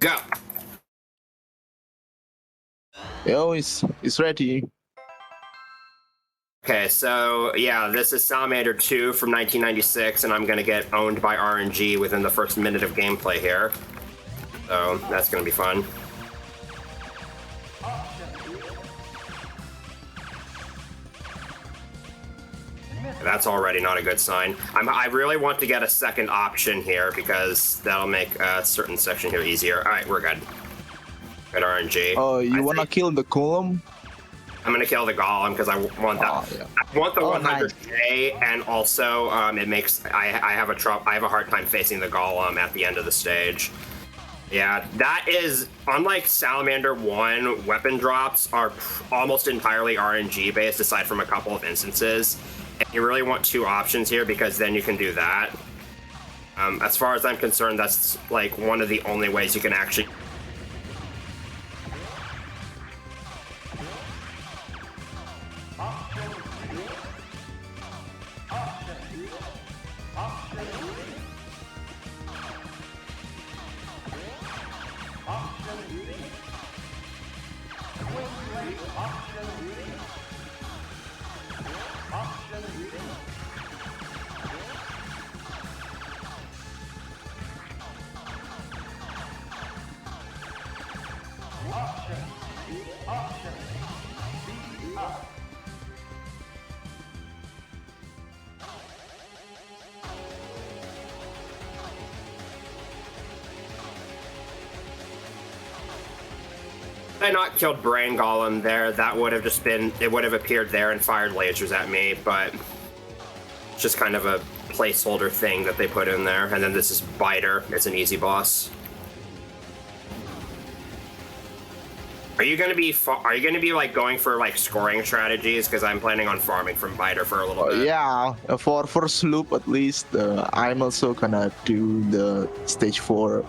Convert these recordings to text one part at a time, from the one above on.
Go. Yo, it's ready. Okay, so yeah, this is Salamander 2 from 1996, and I'm gonna get owned by RNG within the first minute of gameplay here. So that's gonna be fun. That's already not a good sign. I really want to get a second option here because that'll make a certain section here easier. All right, we're good. Good RNG. Oh, you wanna kill the column? I'm gonna kill the golem because I want that. Oh, yeah. I want the 100k, nice. and also it makes I have a hard time facing the golem at the end of the stage. Yeah, that is unlike Salamander 1. Weapon drops are almost entirely RNG based, aside from a couple of instances. And you really want two options here because then you can do that. As far as I'm concerned, that's like one of the only ways you can actually. Had I not killed Brain Golem there, that would have just been, it would have appeared there and fired lasers at me, but it's just kind of a placeholder thing that they put in there. And then this is Biter, it's an easy boss. Are you gonna be like going for like scoring strategies? Because I'm planning on farming from Biter for a little bit. Yeah, for first loop at least. I'm also gonna do the stage 4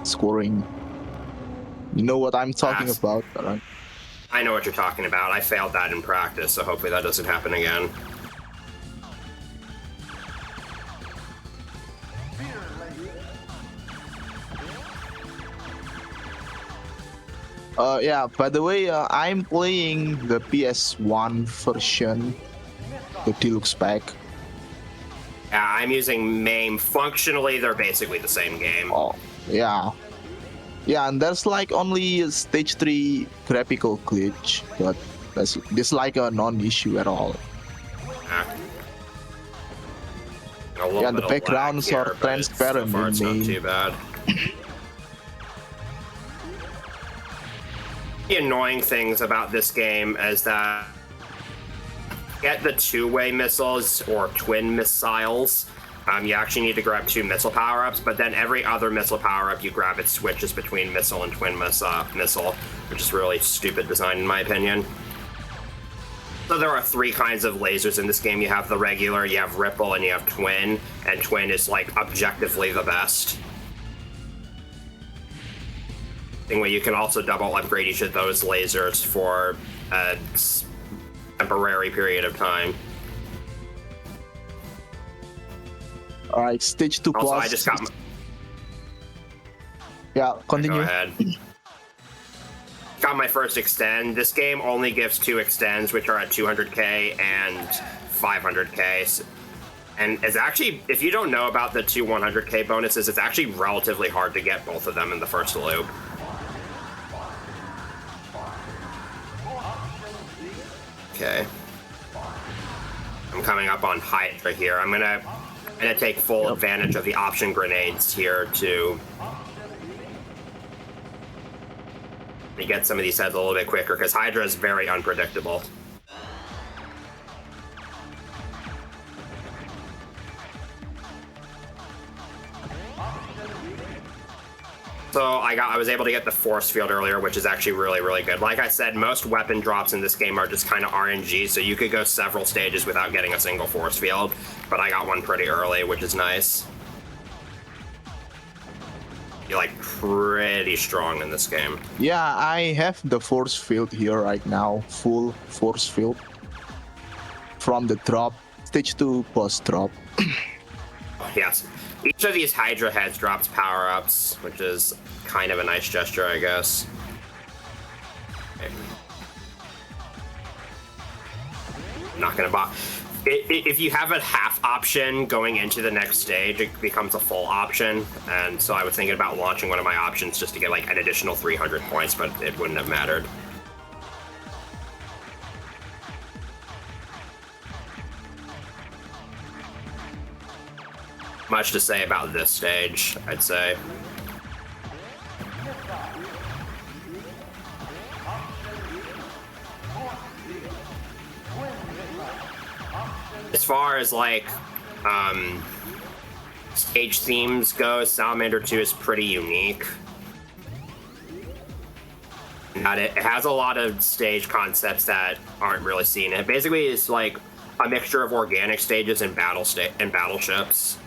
scoring. You know what I'm talking about, right? I know what you're talking about. I failed that in practice, so hopefully that doesn't happen again. Yeah, by the way, I'm playing the PS1 version, the deluxe pack. Yeah, I'm using MAME. Functionally, they're basically the same game. Oh, yeah. Yeah, and there's like only a stage 3 graphical glitch, but this like a non-issue at all. Yeah, the backgrounds are transparent. So far, it's not too bad. The annoying things about this game is that get the two-way missiles or twin missiles. You actually need to grab 2 missile power-ups, but then every other missile power-up you grab, it switches between missile and twin missile, which is really stupid design in my opinion. So there are 3 kinds of lasers in this game. You have the regular, you have ripple, and you have twin, and twin is like objectively the best. Anyway, you can also double upgrade each of those lasers for a temporary period of time. Alright, stage 2 also, plus. I just got Yeah, continue. Go ahead. Got my first extend. This game only gives 2 extends, which are at 200k and 500k. And it's actually, if you don't know about the 2 100k bonuses, it's actually relatively hard to get both of them in the first loop. Okay. I'm coming up on Hydra here. I'm gonna take full advantage of the option grenades here to get some of these heads a little bit quicker, because Hydra is very unpredictable. So I was able to get the force field earlier, which is actually really, really good. Like I said, most weapon drops in this game are just kind of RNG, so you could go several stages without getting a single force field, but I got one pretty early, which is nice. You're like pretty strong in this game. Yeah, I have the force field here right now, full force field. From the drop, stage 2 boss drop. Yes. Each of these Hydra heads drops power-ups, which is kind of a nice gesture, I guess. Okay. Not gonna bother. If you have a half option going into the next stage, it becomes a full option. And so I was thinking about launching one of my options just to get like an additional 300 points, but it wouldn't have mattered. Much to say about this stage, I'd say. As far as like stage themes go, Salamander 2 is pretty unique. And it has a lot of stage concepts that aren't really seen. It basically is like a mixture of organic stages and battleships.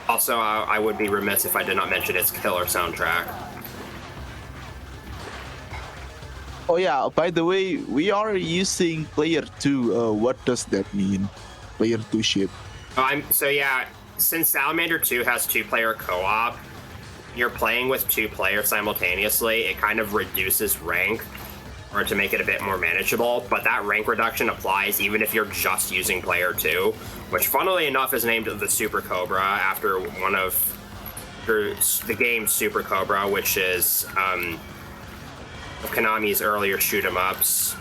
Also, I would be remiss if I did not mention its killer soundtrack. Oh yeah, by the way, we are using player 2. What does that mean? Player 2 ship. So yeah, since Salamander 2 has 2-player co-op, you're playing with 2 players simultaneously, it kind of reduces rank or to make it a bit more manageable, but that rank reduction applies even if you're just using player 2, which funnily enough is named the Super Cobra after one of the game Super Cobra, which is Konami's earlier shoot 'em ups.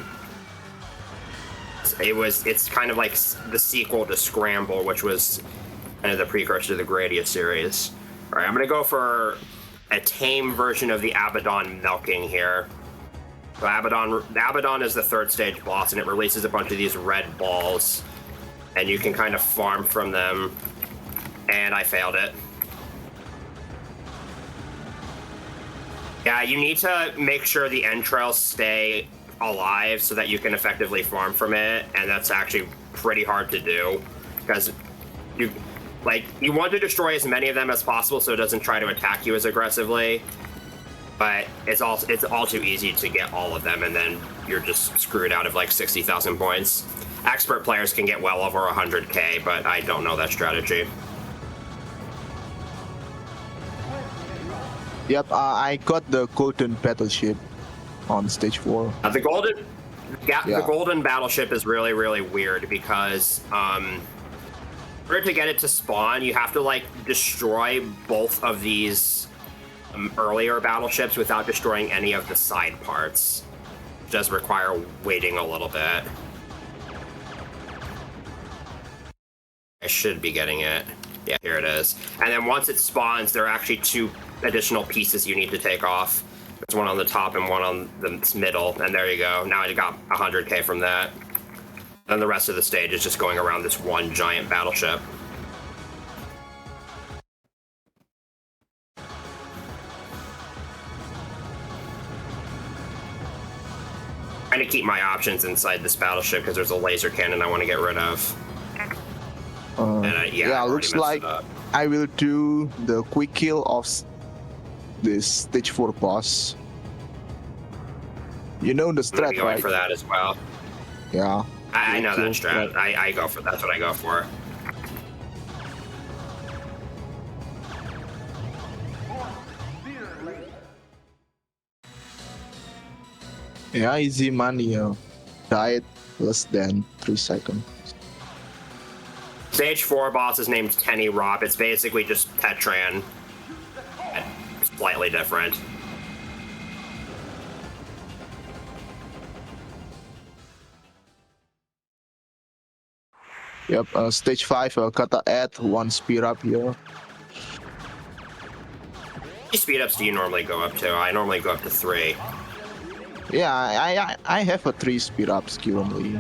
It's kind of like the sequel to Scramble, which was kind of the precursor to the Gradius series. All right, I'm gonna go for a tame version of the Abaddon milking here. So Abaddon is the 3rd stage boss, and it releases a bunch of these red balls, and you can kind of farm from them. And I failed it. Yeah, you need to make sure the entrails stay alive so that you can effectively farm from it, and that's actually pretty hard to do because you want to destroy as many of them as possible so it doesn't try to attack you as aggressively, but it's all too easy to get all of them, and then you're just screwed out of like 60,000 points. Expert players can get well over 100k, but I don't know that strategy. Yep, I got the golden battleship on stage 4. The golden battleship is really, really weird because in order to get it to spawn, you have to like destroy both of these earlier battleships without destroying any of the side parts. It does require waiting a little bit. I should be getting it. Yeah, here it is. And then once it spawns, there are actually 2 additional pieces you need to take off. There's one on the top and one on the middle, and there you go. Now I got 100k from that. And the rest of the stage is just going around this one giant battleship. Trying to keep my options inside this battleship because there's a laser cannon I want to get rid of. Yeah, looks like I will do the quick kill of this stage 4 boss. You know the strat, going right? For that as well. Yeah. I know that strat. I go for that's what I go for. Yeah, easy money. Died less than 3 seconds. Stage 4 boss is named Tenny Rob. It's basically just Tetran. Slightly different. Yep, stage 5, gotta add 1 speed up here. How many speed ups do you normally go up to? I normally go up to 3. Yeah, I have a 3 speed ups currently.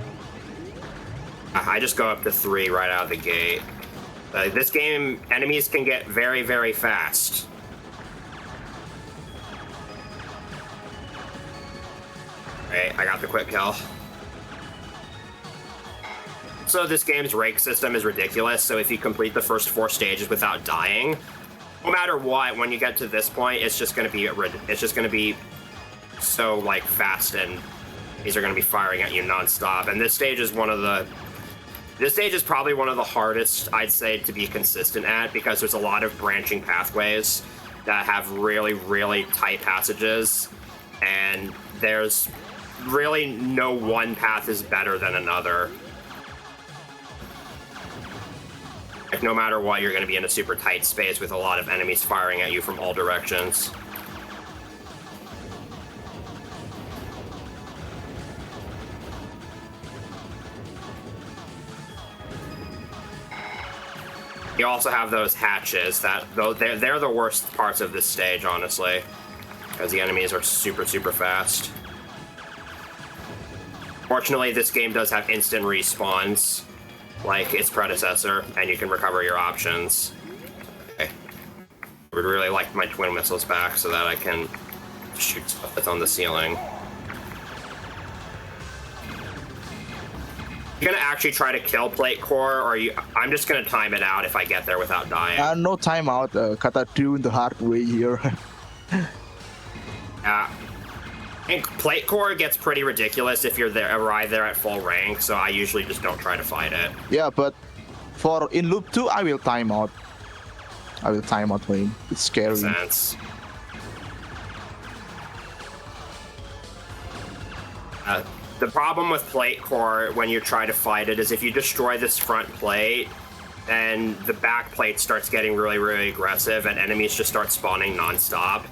I just go up to 3 right out of the gate. This game, enemies can get very, very fast. Alright, I got the quick kill. So this game's rank system is ridiculous, so if you complete the first 4 stages without dying, no matter what, when you get to this point, it's just gonna be so like fast, and these are gonna be firing at you non-stop. And this stage is one of the This stage is probably one of the hardest, I'd say, to be consistent at, because there's a lot of branching pathways that have really, really tight passages, and there's really no one path is better than another. Like, no matter what, you're going to be in a super tight space with a lot of enemies firing at you from all directions. You also have those hatches that, though, they're the worst parts of this stage, honestly, because the enemies are super, super fast. Fortunately, this game does have instant respawns, like its predecessor, and you can recover your options. Okay. I would really like my twin missiles back so that I can shoot stuff that's on the ceiling. You're gonna actually try to kill Plate Core, or I'm just gonna time it out if I get there without dying. No timeout. Kata doing the hard way here. Yeah. I think Plate Core gets pretty ridiculous if you're arrive there at full rank, so I usually just don't try to fight it. Yeah, but for in loop 2, I will time out. I will time out him. It's scary. Makes sense. The problem with Plate Core when you try to fight it is if you destroy this front plate, then the back plate starts getting really, really aggressive, and enemies just start spawning non-stop.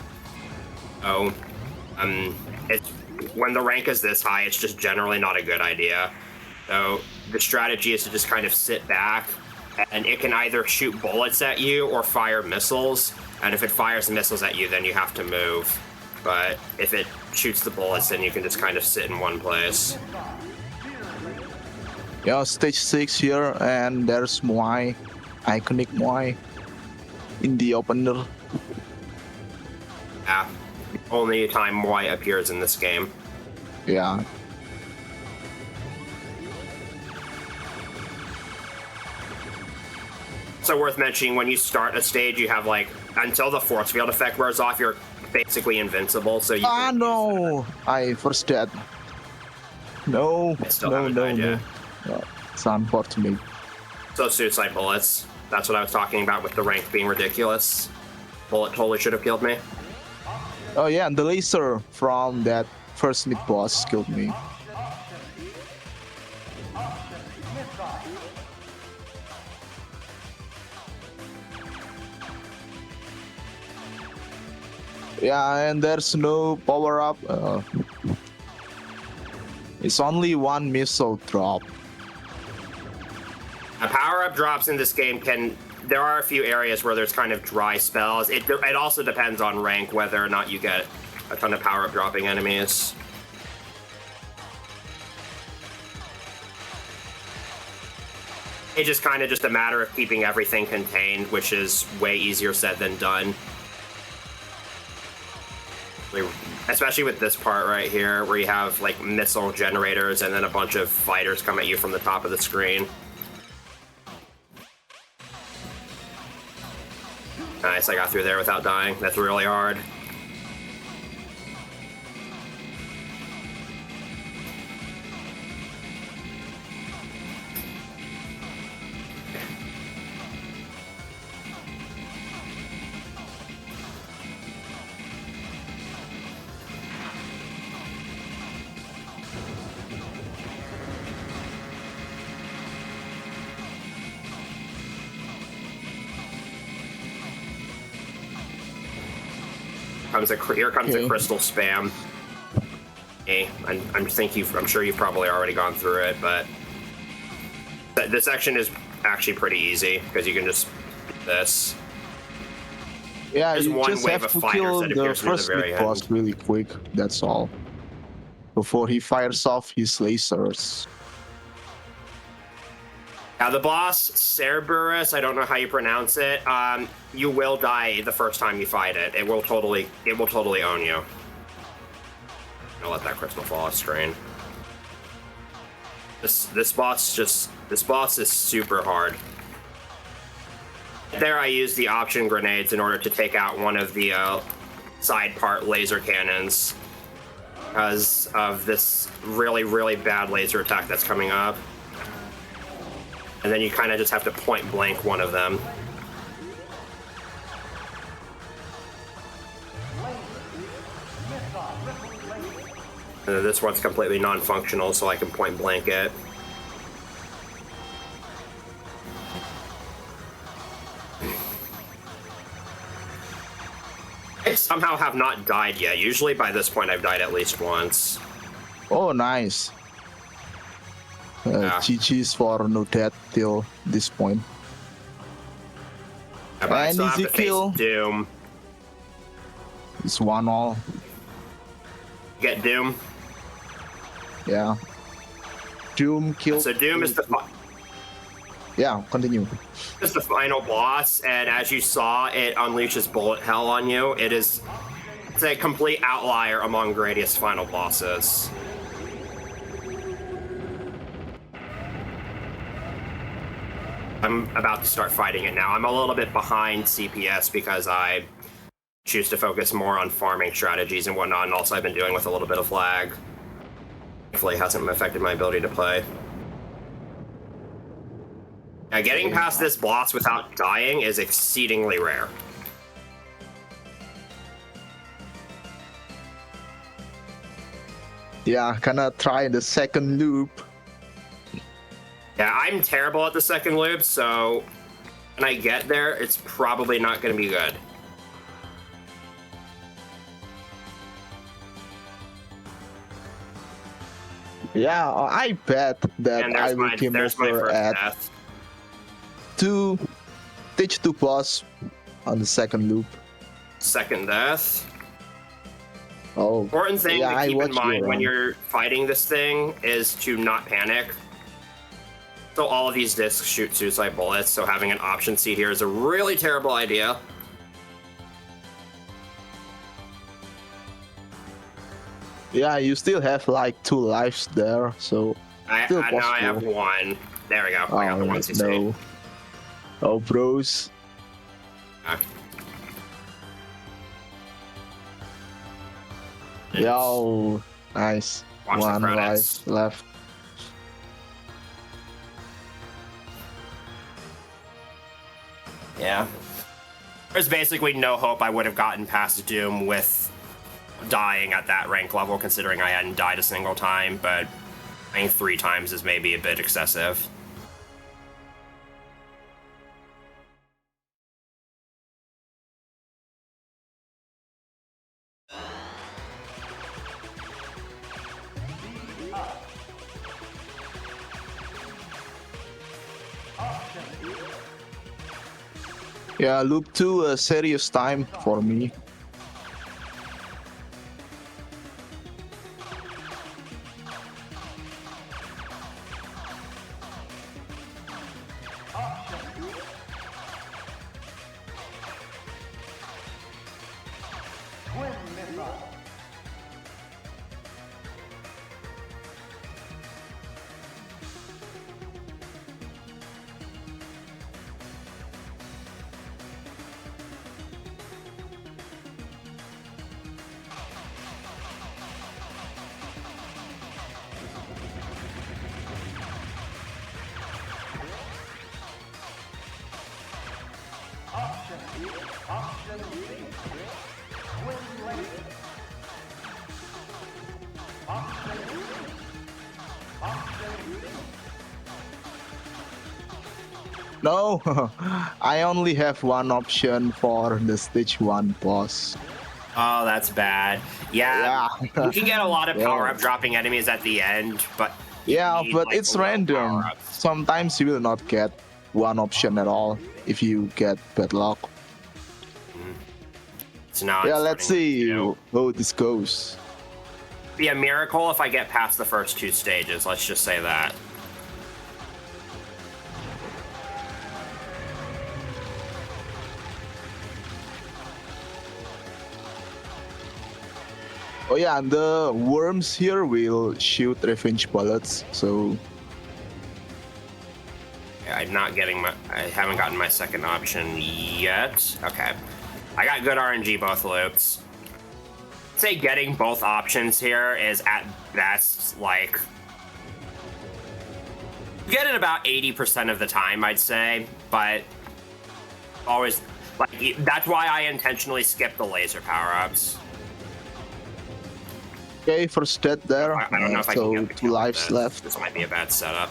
So, when the rank is this high, it's just generally not a good idea. So the strategy is to just kind of sit back, and it can either shoot bullets at you or fire missiles, and if it fires missiles at you, then you have to move. But if it shoots the bullets, then you can just kind of sit in one place. Yeah, stage 6 here, and there's Moai, iconic Moai, in the opener. Yeah, only time Moai appears in this game. Yeah. Also worth mentioning, when you start a stage, you have like, until the force field effect wears off, you're basically invincible, so you can no! I first dead. No, no. It's unfortunate. So suicide bullets. That's what I was talking about with the rank being ridiculous. Bullet totally should have killed me. Oh yeah, and the laser from that first mid boss killed me. Yeah, and there's no power up. It's only one missile drop. Power-up drops in this game there are a few areas where there's kind of dry spells. It also depends on rank whether or not you get a ton of power-up dropping enemies. It's just kind of just a matter of keeping everything contained, which is way easier said than done. Especially with this part right here, where you have like missile generators and then a bunch of fighters come at you from the top of the screen. Nice, I got through there without dying. That's really hard. Here comes a crystal spam. Hey, I'm sure you've probably already gone through it, but this section is actually pretty easy because you can just do this. Yeah, there's you one just wave have of to kill fighters that the appears near the first very mid boss end. really quick. That's all. Before he fires off his lasers. Now the boss, Cerberus, I don't know how you pronounce it. You will die the first time you fight it. It will totally own you. I'll let that crystal fall off screen. This boss is super hard. There I used the option grenades in order to take out one of the side part laser cannons because of this really, really bad laser attack that's coming up. And then you kind of just have to point blank one of them. And then this one's completely non-functional, so I can point blank it. I somehow have not died yet. Usually by this point I've died at least once. Oh, nice. GG's for no death till this point. Yeah, but I still And have easy to face kill. Doom. It's 1-all. Get Doom. Yeah. Doom killed. So Doom is the Yeah, continue. final boss, and as you saw, it unleashes bullet hell on you. It's a complete outlier among Gradius final bosses. I'm about to start fighting it now. I'm a little bit behind CPS because I choose to focus more on farming strategies and whatnot, and also I've been dealing with a little bit of lag. Hopefully it hasn't affected my ability to play. Now, getting past this boss without dying is exceedingly rare. Yeah, gonna try the second loop. Yeah, I'm terrible at the second loop, so when I get there, it's probably not going to be good. Yeah, I bet that And I will come there's my over first at death. stage 2 boss on the second loop. Second death. Oh, Important thing yeah, to I keep in watched you mind when run. you're fighting this thing is to not panic. So all of these discs shoot suicide bullets, so having an option seat here is a really terrible idea. Yeah, you still have like 2 lives there, so still Now I have possible. one. There we go. I got the one CC. no. Oh, bros. Okay. Yo, nice. Watch the 1 credits. life left. Yeah. There's basically no hope I would have gotten past Doom with dying at that rank level, considering I hadn't died a single time, but dying 3 times is maybe a bit excessive. Yeah, loop 2 a serious time for me. No, I only have 1 option for the stage 1 boss. Oh, that's bad. Yeah, you can get a lot of Yeah. power-up dropping enemies at the end, but Yeah, need, but like, it's low random. power-ups. Sometimes you will not get 1 option at all if you get bad luck. So now Yeah, it's let's starting see to how this goes. be a miracle if I get past the first 2 stages, let's just say that. Oh yeah, and the worms here will shoot revenge bullets, so Yeah, I haven't gotten my second option yet. Okay. I got good RNG both loops. I'd say getting both options here is at best like get it about 80% of the time, I'd say, but always, like, that's why I intentionally skip the laser power-ups. Okay, first dead there. I don't know if I can so get the 2 kill with lives this. left. This might be a bad setup.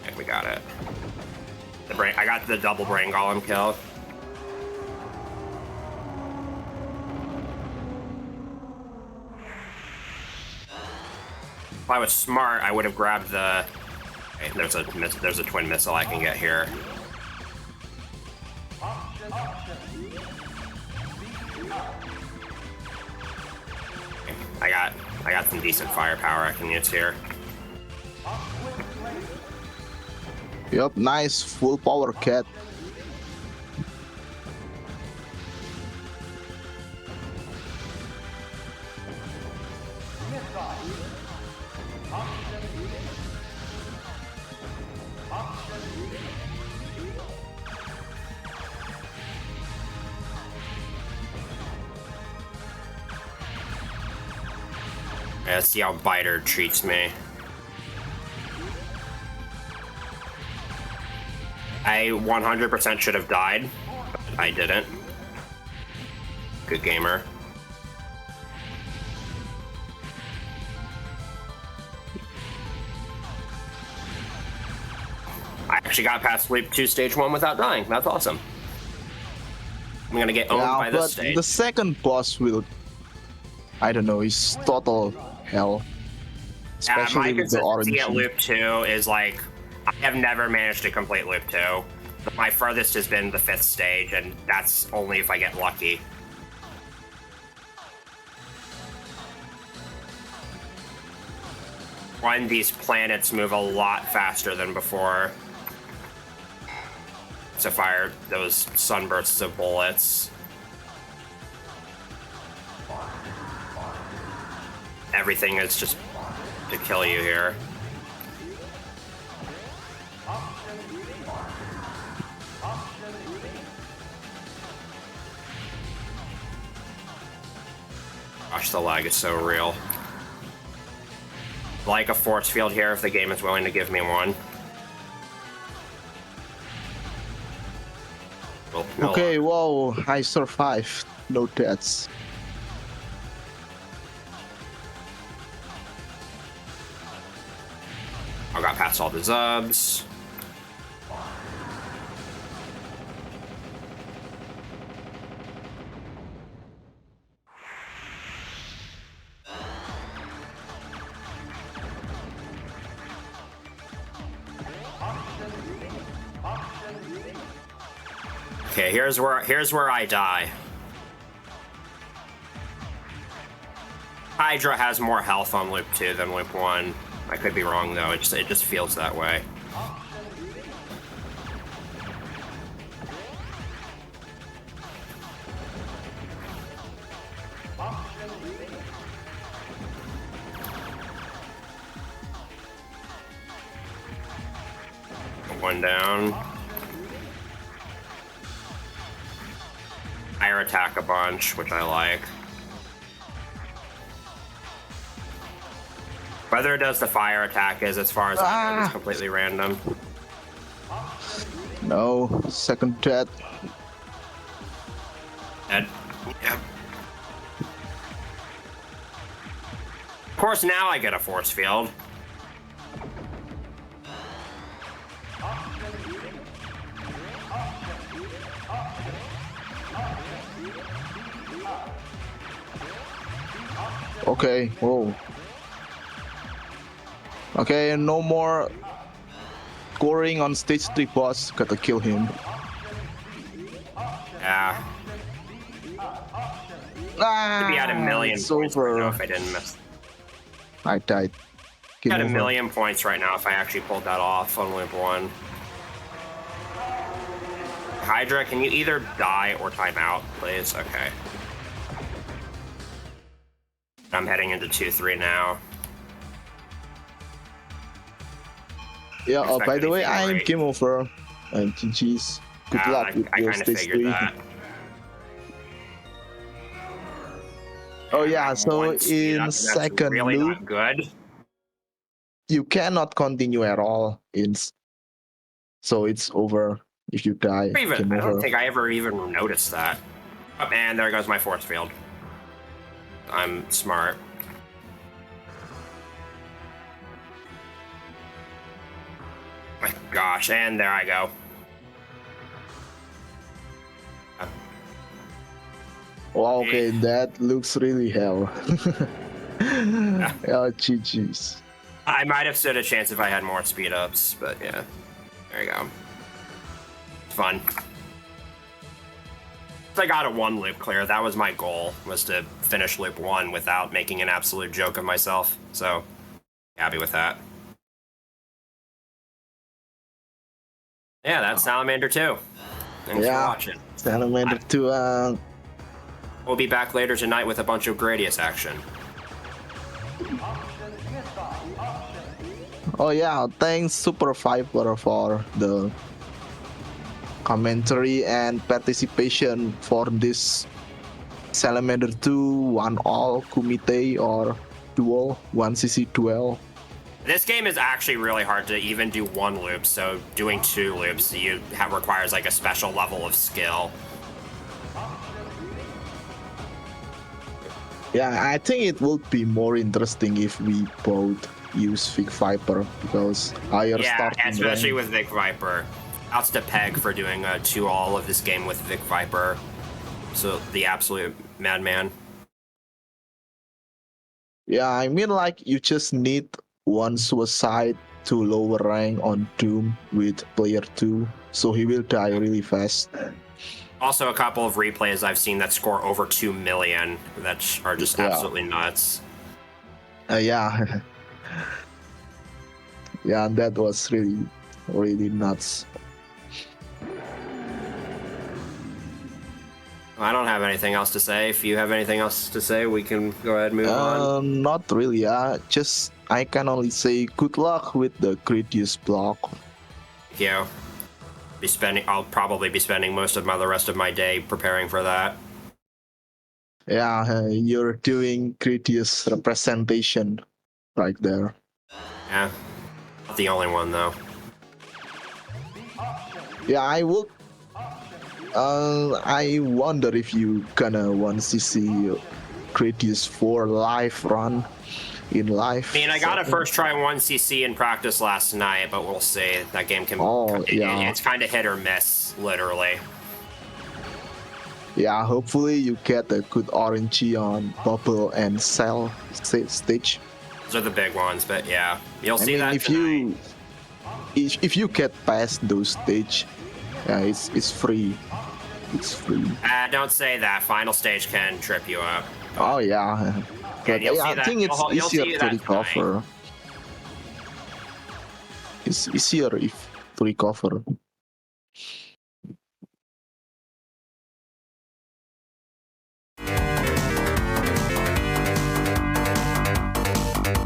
Okay, we got it. I got the double brain golem kill. If I was smart, I would have grabbed the. Okay, there's a twin missile I can get here. Okay, I got some decent firepower I can use here. Yep, nice full power cat. Yeah, let's see how Biter treats me. I 100% should have died, but I didn't. Good gamer. I actually got past Loop 2 Stage 1 without dying. That's awesome. I'm gonna get owned by this stage. The second boss will, I don't know, is total hell. Especially my with the orange. consistency at Loop 2 is like, I have never managed to complete Loop 2. My furthest has been the 5th stage, and that's only if I get lucky. One, these planets move a lot faster than before. To fire those sunbursts of bullets. Everything is just to kill you here. Gosh, the lag is so real. Like a force field here if the game is willing to give me one. Oh, no. Okay, whoa, I survived. No deaths. I got past all the Zubs. Okay, here's where I die. Hydra has more health on Loop 2 than Loop 1. I could be wrong though, it just feels that way. One down. Fire attack a bunch, which I like. Whether it does the fire attack is, as far as I know, it's completely random. No, second death. Dead. Yep. Of course, now I get a force field. Okay, whoa. Okay, no more scoring on stage 3 boss. Gotta kill him. Yeah. Could be at a million it's points over. right now if I didn't miss. I died. Game At a over. million points right now if I actually pulled that off on Loop 1. Hydra, can you either die or time out, please? Okay. I'm heading into 2-3 now. Yeah, by the way, anything I'm great. game over. And GG's. Good luck with I your kind of stage figured 3. that. Oh yeah, I'm so one speed in up, and that's second really loop, not good. you cannot continue at all. So it's over if you die. Game I don't over. think I ever even noticed that. Oh, and there goes my force field. I'm smart. My gosh, and there I go. Well, okay, that looks really hell. Oh, GG's. I might have stood a chance if I had more speed ups, but yeah. There you go. Fun. I got a 1 loop clear. That was my goal, was to finish loop 1 without making an absolute joke of myself. So, happy with that. Yeah, that's Salamander 2. Thanks for watching. Salamander 2. We'll be back later tonight with a bunch of Gradius action. Oh yeah, thanks SuperViperT for the commentary and participation for this Salamander 2 1-all Kumite or duel 1cc duel. This game is actually really hard to even do 1 loop, so doing 2 loops requires like a special level of skill. Yeah, I think it would be more interesting if we both use Vic Viper because higher starting especially rank. with Vic Viper. Outs to Peg for doing a 2-all of this game with Vic Viper. So the absolute madman. Yeah, I mean like you just need 1 suicide to lower rank on Doom with player 2, so he will die really fast. Also, a couple of replays I've seen that score over 2 million that are just absolutely nuts. Yeah. Yeah, that was really, really nuts. I don't have anything else to say. If you have anything else to say, we can go ahead and move on. Not really. Just I can only say good luck with the Gradius block. Thank you. I'll probably be spending most of the rest of my day preparing for that. Yeah, you're doing Gradius representation right there. Yeah, not the only one though. Yeah, I would. I wonder if you gonna 1cc Gradius 4 live run in live. I mean, I got a first try 1cc in practice last night, but we'll see. That game can. It's kind of hit or miss, literally. Yeah, hopefully you get a good RNG on Bubble and Cell stage. Those are the big ones, but yeah, you'll see that if you get past those stage, yeah, it's free. It's free. Don't say that. Final stage can trip you up. Oh yeah, but I think it's easier to recover. It's easier to recover.